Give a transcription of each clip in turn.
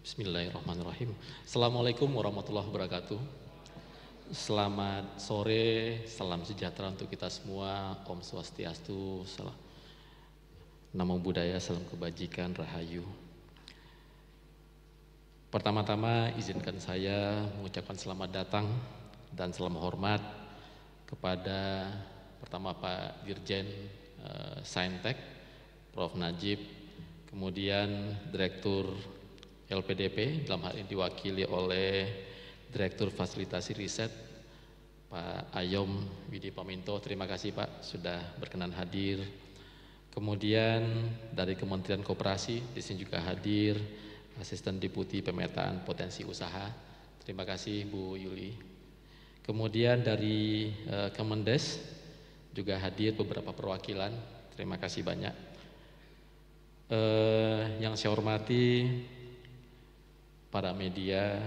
Bismillahirrahmanirrahim. Assalamualaikum warahmatullahi wabarakatuh. Selamat sore, salam sejahtera untuk kita semua. Om Swastiastu, Namo Buddhaya, salam kebajikan, rahayu. Pertama-tama izinkan saya mengucapkan selamat datang dan salam hormat kepada pertama Pak Dirjen Saintek, Prof. Najib, kemudian Direktur LPDP, dalam hal ini diwakili oleh Direktur Fasilitasi Riset Pak Ayom Widi Paminto. Terima kasih Pak sudah berkenan hadir. Kemudian dari Kementerian Koperasi di sini juga hadir Asisten Deputi Pemetaan Potensi Usaha. Terima kasih Bu Yuli. Kemudian dari Kemendes juga hadir beberapa perwakilan. Terima kasih banyak. Yang saya hormati para media,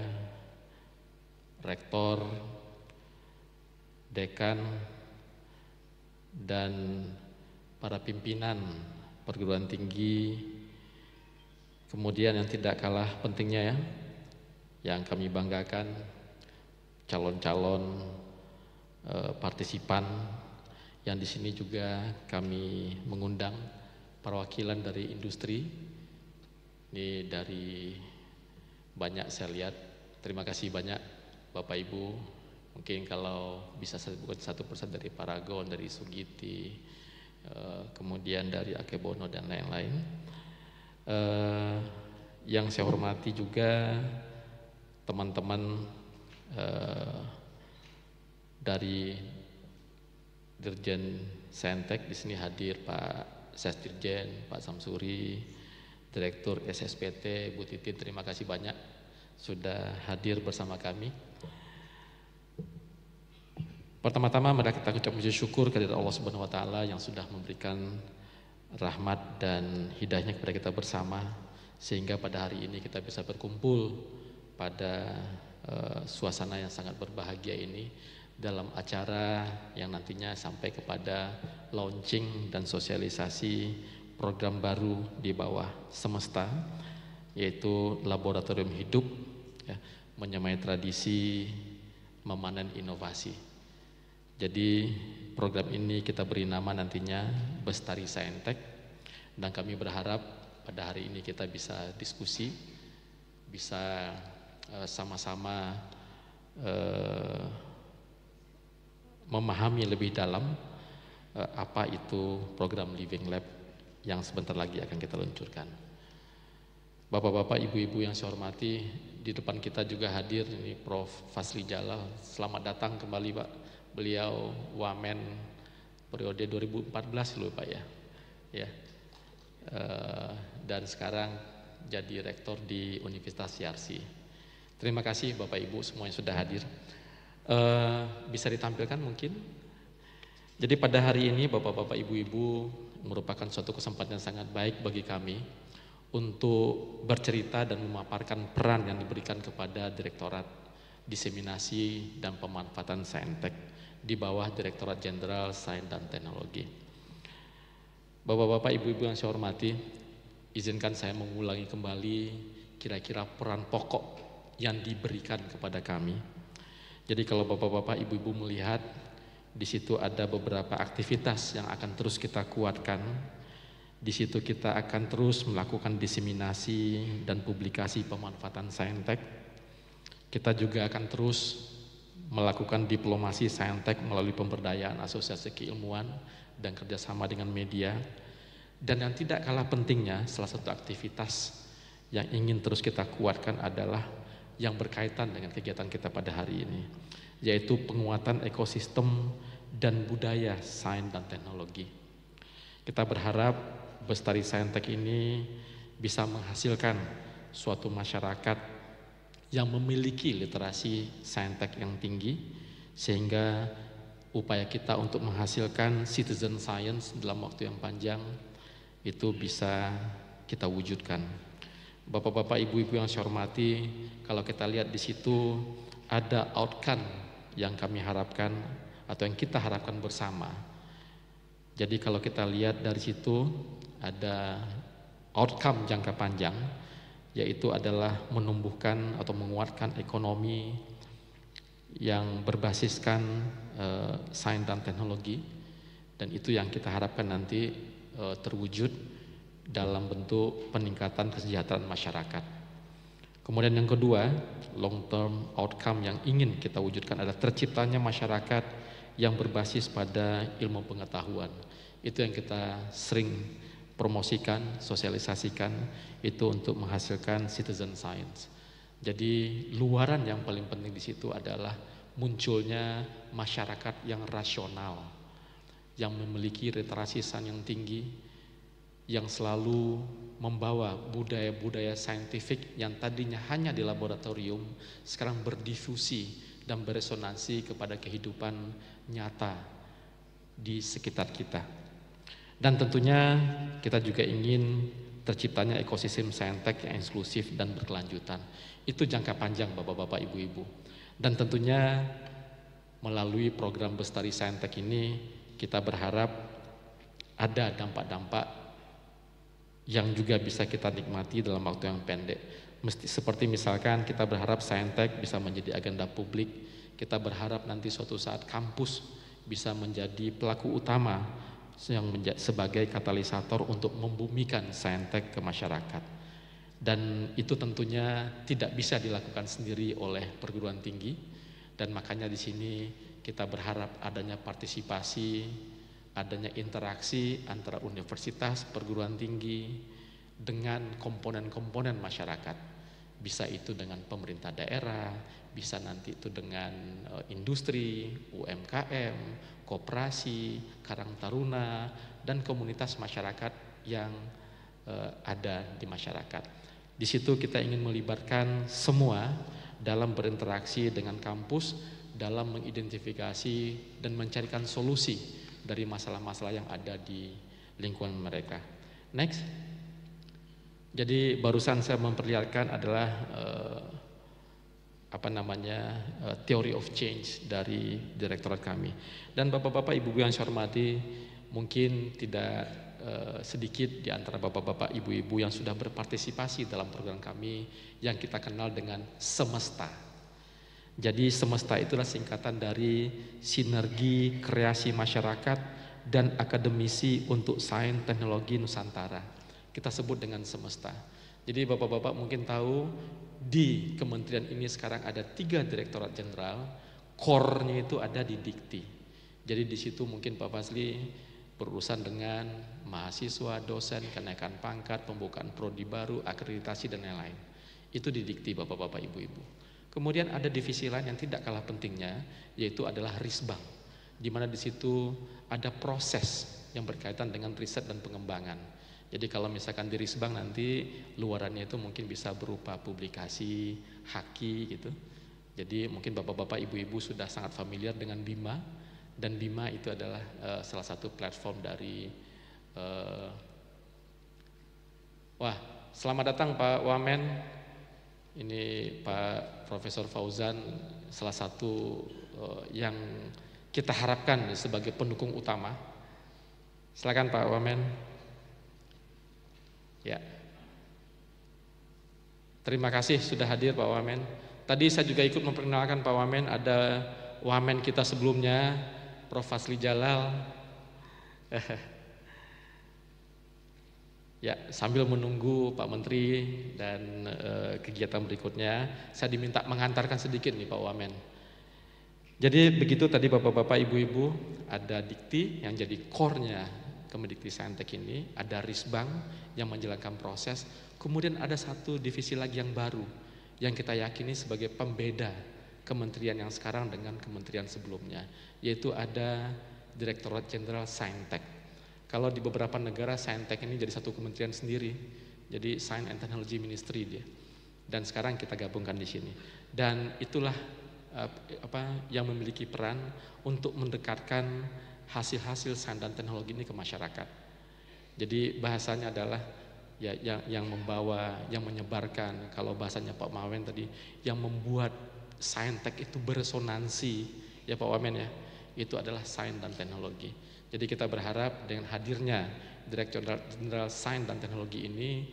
rektor, dekan, dan para pimpinan perguruan tinggi. Kemudian yang tidak kalah pentingnya yang kami banggakan, calon-calon partisipan yang di sini juga kami mengundang perwakilan dari industri. Ini dari banyak saya lihat. Terima kasih banyak Bapak Ibu. Mungkin kalau bisa saya sebutkan satu persatu dari Paragon, dari Sugiti, kemudian dari Akebono dan lain-lain. Yang saya hormati juga teman-teman dari Dirjen Saintek. Di sini hadir Pak Sesdirjen, Pak Samsuri, Direktur SSPT, Bu Titin. Terima kasih banyak sudah hadir bersama kami. Pertama-tama mari kita ucap puji syukur kepada Allah Subhanahu wa taala yang sudah memberikan rahmat dan hidayahnya kepada kita bersama, sehingga pada hari ini kita bisa berkumpul pada suasana yang sangat berbahagia ini dalam acara yang nantinya sampai kepada launching dan sosialisasi program baru di bawah semesta, yaitu Laboratorium Hidup ya, menyamai tradisi memanen inovasi. Jadi program ini kita beri nama nantinya Bestari Saintek, dan kami berharap pada hari ini kita bisa diskusi, bisa sama-sama memahami lebih dalam apa itu program Living Lab yang sebentar lagi akan kita luncurkan. Bapak-bapak, ibu-ibu yang saya hormati, di depan kita juga hadir ini Prof. Fasli Jalal. Selamat datang kembali Pak. Beliau Wamen periode 2014 loh Pak ya. Dan sekarang jadi rektor di Universitas Yarsi. Terima kasih Bapak Ibu semua yang sudah hadir. Bisa ditampilkan mungkin. Jadi pada hari ini Bapak-bapak, Ibu-ibu, merupakan suatu kesempatan yang sangat baik bagi kami untuk bercerita dan memaparkan peran yang diberikan kepada Direktorat Diseminasi dan Pemanfaatan Saintek di bawah Direktorat Jenderal Sains dan Teknologi. Bapak-bapak, Ibu-ibu yang saya hormati, izinkan saya mengulangi kembali kira-kira peran pokok yang diberikan kepada kami. Jadi kalau Bapak-bapak, Ibu-ibu melihat di situ ada beberapa aktivitas yang akan terus kita kuatkan. Di situ kita akan terus melakukan diseminasi dan publikasi pemanfaatan saintek. Kita juga akan terus melakukan diplomasi saintek melalui pemberdayaan asosiasi keilmuan dan kerjasama dengan media. Dan yang tidak kalah pentingnya, salah satu aktivitas yang ingin terus kita kuatkan adalah yang berkaitan dengan kegiatan kita pada hari ini, yaitu penguatan ekosistem dan budaya sains dan teknologi. Kita berharap Bestari Saintek ini bisa menghasilkan suatu masyarakat yang memiliki literasi saintek yang tinggi, sehingga upaya kita untuk menghasilkan citizen science dalam waktu yang panjang itu bisa kita wujudkan. Bapak-bapak, ibu-ibu yang saya hormati, kalau kita lihat di situ ada outcome yang kami harapkan atau yang kita harapkan bersama. Jadi kalau kita lihat dari situ ada outcome jangka panjang yaitu adalah menumbuhkan atau menguatkan ekonomi yang berbasiskan sains dan teknologi, dan itu yang kita harapkan nanti terwujud dalam bentuk peningkatan kesejahteraan masyarakat. Kemudian yang kedua, long term outcome yang ingin kita wujudkan adalah terciptanya masyarakat yang berbasis pada ilmu pengetahuan. Itu yang kita sering promosikan, sosialisasikan, itu untuk menghasilkan citizen science. Jadi luaran yang paling penting di situ adalah munculnya masyarakat yang rasional, yang memiliki literasi sains yang tinggi, yang selalu membawa budaya-budaya saintifik yang tadinya hanya di laboratorium, sekarang berdifusi dan beresonansi kepada kehidupan nyata di sekitar kita. Dan tentunya kita juga ingin terciptanya ekosistem saintek yang inklusif dan berkelanjutan. Itu jangka panjang Bapak-bapak, Ibu-ibu. Dan tentunya melalui program Bestari Saintek ini kita berharap ada dampak-dampak yang juga bisa kita nikmati dalam waktu yang pendek. Seperti misalkan kita berharap saintek bisa menjadi agenda publik, kita berharap nanti suatu saat kampus bisa menjadi pelaku utama yang sebagai katalisator untuk membumikan saintek ke masyarakat. Dan itu tentunya tidak bisa dilakukan sendiri oleh perguruan tinggi, dan makanya di sini kita berharap adanya partisipasi, adanya interaksi antara universitas, perguruan tinggi dengan komponen-komponen masyarakat. Bisa itu dengan pemerintah daerah, bisa nanti itu dengan industri, UMKM, koperasi, Karang Taruna, dan komunitas masyarakat yang ada di masyarakat. Di situ kita ingin melibatkan semua dalam berinteraksi dengan kampus, dalam mengidentifikasi dan mencarikan solusi dari masalah-masalah yang ada di lingkungan mereka. Next. Jadi barusan saya memperlihatkan adalah theory of change dari direktorat kami. Dan Bapak-bapak, Ibu-ibu yang saya hormati, mungkin tidak sedikit di antara Bapak-bapak, Ibu-ibu yang sudah berpartisipasi dalam program kami yang kita kenal dengan Semesta. Jadi Semesta itulah singkatan dari Sinergi Kreasi Masyarakat dan Akademisi untuk Sains Teknologi Nusantara. Kita sebut dengan Semesta. Jadi Bapak-bapak mungkin tahu di kementerian ini sekarang ada 3 direktorat jenderal, core-nya itu ada di Dikti. Jadi di situ mungkin Pak Fazli berurusan dengan mahasiswa, dosen, kenaikan pangkat, pembukaan prodi baru, akreditasi dan lain-lain. Itu di Dikti Bapak-bapak, Ibu-ibu. Kemudian ada divisi lain yang tidak kalah pentingnya, yaitu adalah Risbang, di mana di situ ada proses yang berkaitan dengan riset dan pengembangan. Jadi kalau misalkan di Risbang nanti luarannya itu mungkin bisa berupa publikasi, haki gitu. Jadi mungkin Bapak-bapak, Ibu-ibu sudah sangat familiar dengan BIMA, dan BIMA itu adalah salah satu platform dari selamat datang Pak Wamen. Ini Pak Profesor Fauzan, salah satu yang kita harapkan sebagai pendukung utama. Silakan Pak Wamen. Ya. Terima kasih sudah hadir Pak Wamen. Tadi saya juga ikut memperkenalkan Pak Wamen, ada Wamen kita sebelumnya, Prof. Fazli Jalal. Ya, sambil menunggu Pak Menteri dan kegiatan berikutnya, saya diminta mengantarkan sedikit nih Pak Wamen. Jadi begitu tadi Bapak-bapak, Ibu-ibu, ada Dikti yang jadi core-nya Kemendikti Saintek ini, ada Risbang yang menjalankan proses, kemudian ada satu divisi lagi yang baru yang kita yakini sebagai pembeda kementerian yang sekarang dengan kementerian sebelumnya, yaitu ada Direktorat Jenderal Saintek. Kalau di beberapa negara Saintek ini jadi satu kementerian sendiri, jadi Science and Technology Ministry dia. Dan sekarang kita gabungkan di sini. Dan itulah yang memiliki peran untuk mendekatkan hasil-hasil sains dan teknologi ini ke masyarakat. Jadi bahasanya adalah ya yang membawa, yang menyebarkan, kalau bahasanya Pak Wamen tadi, yang membuat Saintek itu beresonansi, ya Pak Wamen ya, itu adalah sains dan teknologi. Jadi kita berharap dengan hadirnya Direktur Jenderal Sains dan Teknologi ini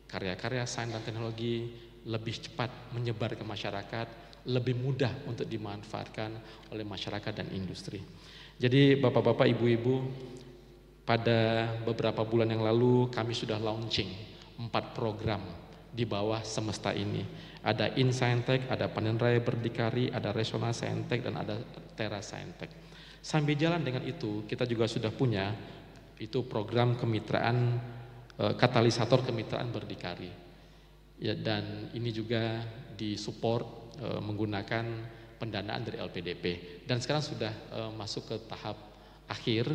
karya-karya sains dan teknologi lebih cepat menyebar ke masyarakat, lebih mudah untuk dimanfaatkan oleh masyarakat dan industri. Jadi Bapak-bapak, Ibu-ibu, pada beberapa bulan yang lalu kami sudah launching 4 program di bawah semesta ini. Ada InScientech, ada Panen Raya Berdikari, ada Resona Scientech, dan ada Terra Scientech. Sambil jalan dengan itu, kita juga sudah punya itu program kemitraan, katalisator kemitraan berdikari. Ya, dan ini juga disupport menggunakan pendanaan dari LPDP. Dan sekarang sudah masuk ke tahap akhir,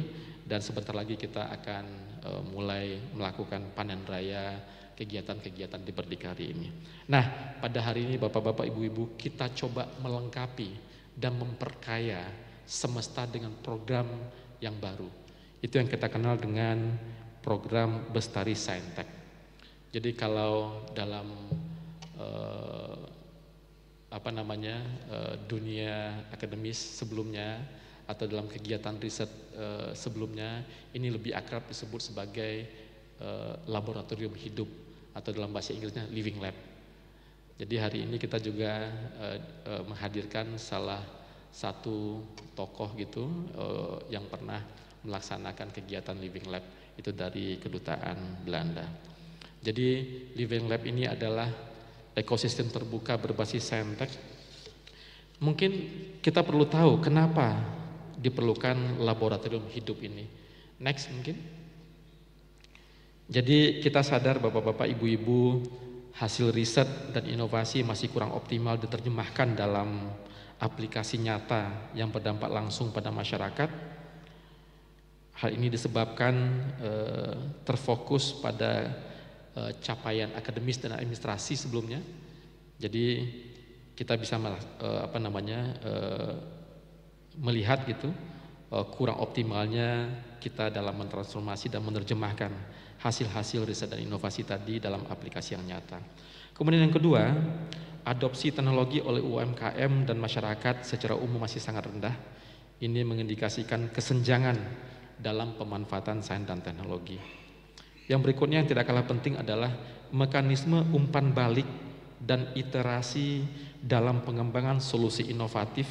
dan sebentar lagi kita akan mulai melakukan panen raya kegiatan-kegiatan di berdikari ini. Nah, pada hari ini Bapak-bapak, Ibu-ibu, kita coba melengkapi dan memperkaya semesta dengan program yang baru. Itu yang kita kenal dengan program Bestari Saintek. Jadi kalau dalam dunia akademis sebelumnya atau dalam kegiatan riset sebelumnya, ini lebih akrab disebut sebagai laboratorium hidup, atau dalam bahasa Inggrisnya living lab. Jadi hari ini kita juga menghadirkan salah satu tokoh gitu yang pernah melaksanakan kegiatan living lab itu dari kedutaan Belanda. Jadi living lab ini adalah ekosistem terbuka berbasis saintek. Mungkin kita perlu tahu kenapa diperlukan laboratorium hidup ini. Next mungkin. Jadi kita sadar Bapak-bapak, Ibu-ibu, hasil riset dan inovasi masih kurang optimal diterjemahkan dalam aplikasi nyata yang berdampak langsung pada masyarakat. Hal ini disebabkan terfokus pada capaian akademis dan administrasi sebelumnya. Jadi kita bisa melihat gitu kurang optimalnya kita dalam mentransformasi dan menerjemahkan hasil-hasil riset dan inovasi tadi dalam aplikasi yang nyata. Kemudian yang kedua, adopsi teknologi oleh UMKM dan masyarakat secara umum masih sangat rendah. Ini mengindikasikan kesenjangan dalam pemanfaatan sains dan teknologi. Yang berikutnya yang tidak kalah penting adalah mekanisme umpan balik dan iterasi dalam pengembangan solusi inovatif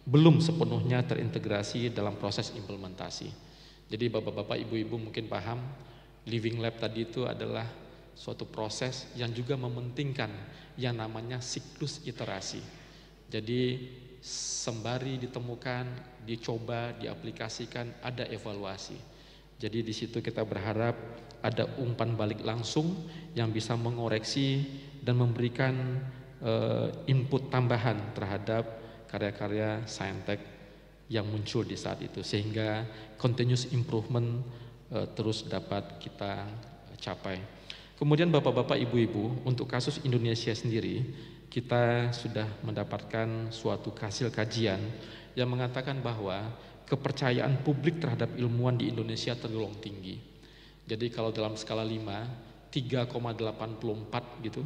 belum sepenuhnya terintegrasi dalam proses implementasi. Jadi Bapak-bapak, Ibu-ibu mungkin paham, living lab tadi itu adalah suatu proses yang juga mementingkan yang namanya siklus iterasi. Jadi sembari ditemukan, dicoba, diaplikasikan, ada evaluasi. Jadi di situ kita berharap ada umpan balik langsung yang bisa mengoreksi dan memberikan input tambahan terhadap karya-karya saintek yang muncul di saat itu, sehingga continuous improvement terus dapat kita capai. Kemudian Bapak-bapak, Ibu-ibu, untuk kasus Indonesia sendiri, kita sudah mendapatkan suatu hasil kajian yang mengatakan bahwa kepercayaan publik terhadap ilmuwan di Indonesia tergolong tinggi. Jadi kalau dalam skala 5, 3,84 gitu,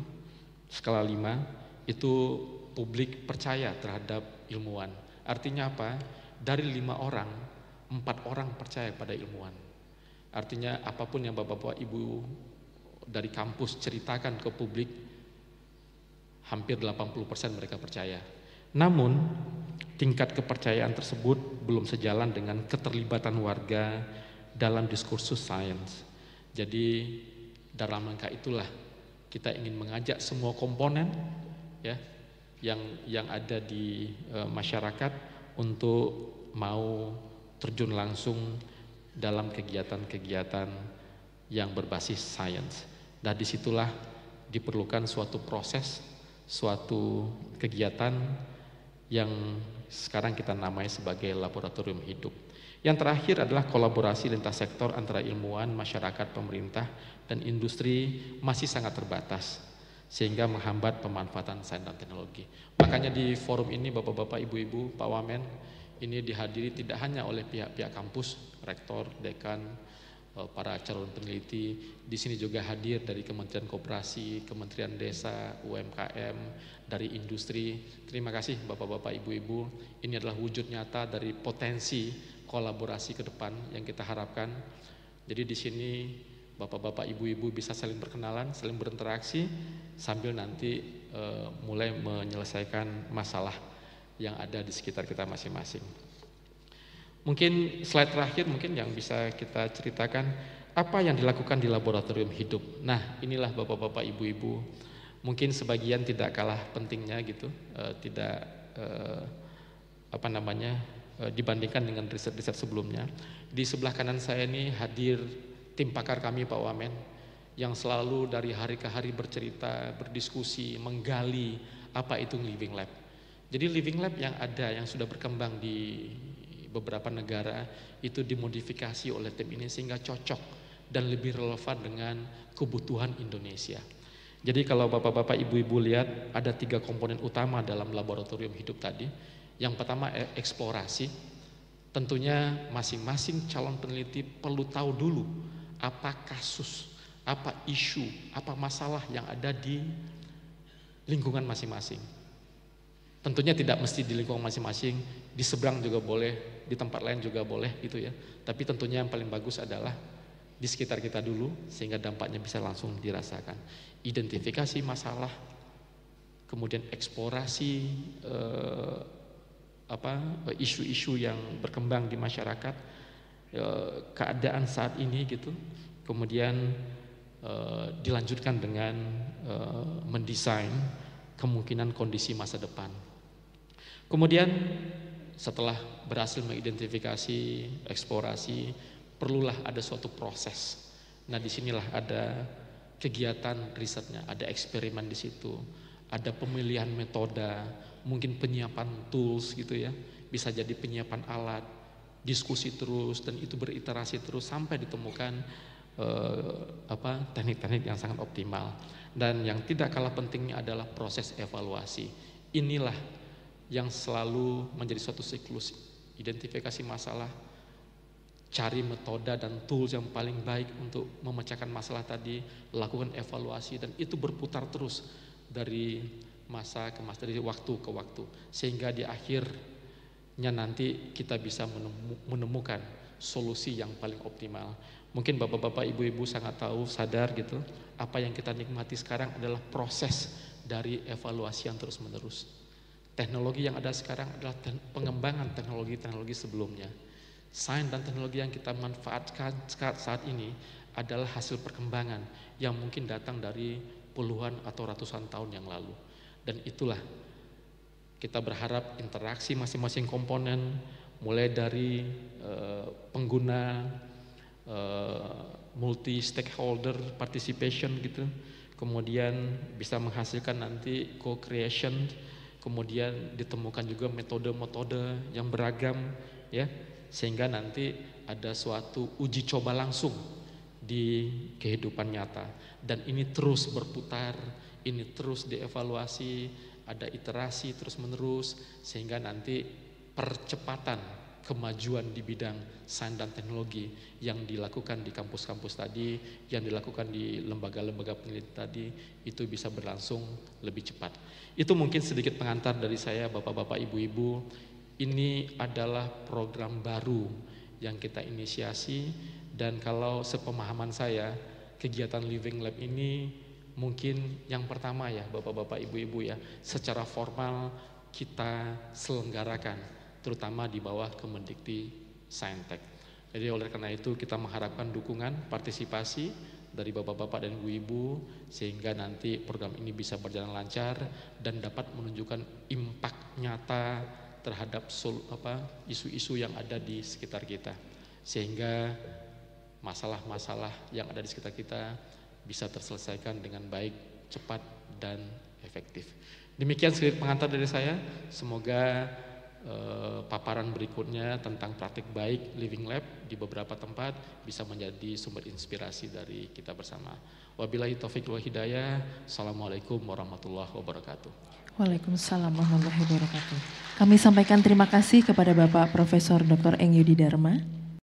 skala 5, itu publik percaya terhadap ilmuwan. Artinya apa? Dari 5 orang, 4 orang percaya pada ilmuwan. Artinya apapun yang Bapak-bapak, Ibu dari kampus ceritakan ke publik, hampir 80% mereka percaya. Namun tingkat kepercayaan tersebut belum sejalan dengan keterlibatan warga dalam diskursus sains. Jadi dalam rangka itulah kita ingin mengajak semua komponen ya yang ada di masyarakat untuk mau terjun langsung dalam kegiatan-kegiatan yang berbasis sains. Dan disitulah diperlukan suatu proses, suatu kegiatan yang sekarang kita namai sebagai laboratorium hidup. Yang terakhir adalah kolaborasi lintas sektor antara ilmuwan, masyarakat, pemerintah, dan industri masih sangat terbatas, sehingga menghambat pemanfaatan sains dan teknologi. Makanya di forum ini Bapak-bapak, Ibu-ibu, Pak Wamen, ini dihadiri tidak hanya oleh pihak-pihak kampus, rektor, dekan, para calon peneliti. Di sini juga hadir dari Kementerian Koperasi, Kementerian Desa, UMKM, dari industri. Terima kasih Bapak-bapak, Ibu-ibu. Ini adalah wujud nyata dari potensi kolaborasi ke depan yang kita harapkan. Jadi di sini Bapak-bapak, ibu-ibu bisa saling berkenalan, saling berinteraksi sambil nanti mulai menyelesaikan masalah yang ada di sekitar kita masing-masing. Mungkin slide terakhir mungkin yang bisa kita ceritakan apa yang dilakukan di laboratorium hidup. Nah, inilah bapak-bapak, ibu-ibu, mungkin sebagian tidak kalah pentingnya gitu, tidak dibandingkan dengan riset-riset sebelumnya. Di sebelah kanan saya ini hadir tim pakar kami Pak Wamen yang selalu dari hari ke hari bercerita, berdiskusi, menggali apa itu living lab. Jadi living lab yang ada, yang sudah berkembang di beberapa negara itu dimodifikasi oleh tim ini sehingga cocok dan lebih relevan dengan kebutuhan Indonesia. Jadi kalau bapak-bapak, ibu-ibu lihat ada 3 komponen utama dalam laboratorium hidup tadi. Yang pertama eksplorasi. Tentunya masing-masing calon peneliti perlu tahu dulu apa kasus, apa isu, apa masalah yang ada di lingkungan masing-masing. Tentunya tidak mesti di lingkungan masing-masing, di seberang juga boleh, di tempat lain juga boleh gitu ya. Tapi tentunya yang paling bagus adalah di sekitar kita dulu sehingga dampaknya bisa langsung dirasakan. Identifikasi masalah, kemudian eksplorasi isu-isu yang berkembang di masyarakat, keadaan saat ini gitu, kemudian dilanjutkan dengan mendesain kemungkinan kondisi masa depan. Kemudian setelah berhasil mengidentifikasi, eksplorasi, perlulah ada suatu proses. Nah, disinilah ada kegiatan risetnya, ada eksperimen di situ, ada pemilihan metode, mungkin penyiapan tools gitu ya, bisa jadi penyiapan alat, diskusi terus, dan itu beriterasi terus sampai ditemukan teknik-teknik yang sangat optimal. Dan yang tidak kalah pentingnya adalah proses evaluasi. Inilah yang selalu menjadi suatu siklus, identifikasi masalah, cari metode dan tools yang paling baik untuk memecahkan masalah tadi, lakukan evaluasi, dan itu berputar terus dari masa ke masa, dari waktu ke waktu, sehingga di akhirnya nanti kita bisa menemukan solusi yang paling optimal. Mungkin bapak-bapak, ibu-ibu sangat tahu, sadar gitu, apa yang kita nikmati sekarang adalah proses dari evaluasi yang terus-menerus. Teknologi yang ada sekarang adalah pengembangan teknologi-teknologi sebelumnya. Sains dan teknologi yang kita manfaatkan saat ini adalah hasil perkembangan yang mungkin datang dari puluhan atau ratusan tahun yang lalu. Dan itulah kita berharap interaksi masing-masing komponen, mulai dari pengguna, multi stakeholder participation gitu, kemudian bisa menghasilkan nanti co-creation, kemudian ditemukan juga metode-metode yang beragam ya, sehingga nanti ada suatu uji coba langsung di kehidupan nyata. Dan ini terus berputar, ini terus dievaluasi, ada iterasi terus-menerus, sehingga nanti percepatan kemajuan di bidang sains dan teknologi yang dilakukan di kampus-kampus tadi, yang dilakukan di lembaga-lembaga penelitian tadi, itu bisa berlangsung lebih cepat. Itu mungkin sedikit pengantar dari saya, bapak-bapak, ibu-ibu. Ini adalah program baru yang kita inisiasi, dan kalau sepemahaman saya, kegiatan Living Lab ini mungkin yang pertama ya bapak-bapak, ibu-ibu ya, secara formal kita selenggarakan, terutama di bawah Kemendikti Saintek. Jadi oleh karena itu kita mengharapkan dukungan, partisipasi dari bapak-bapak dan ibu-ibu, sehingga nanti program ini bisa berjalan lancar dan dapat menunjukkan impact nyata terhadap isu-isu yang ada di sekitar kita, sehingga masalah-masalah yang ada di sekitar kita bisa terselesaikan dengan baik, cepat, dan efektif. Demikian sedikit pengantar dari saya. Semoga paparan berikutnya tentang praktik baik Living Lab di beberapa tempat bisa menjadi sumber inspirasi dari kita bersama. Wabillahi taufiq wal hidayah. Assalamualaikum warahmatullahi wabarakatuh. Waalaikumsalam warahmatullahi wabarakatuh. Kami sampaikan terima kasih kepada Bapak Profesor Dr. Eng Yudi Dharma.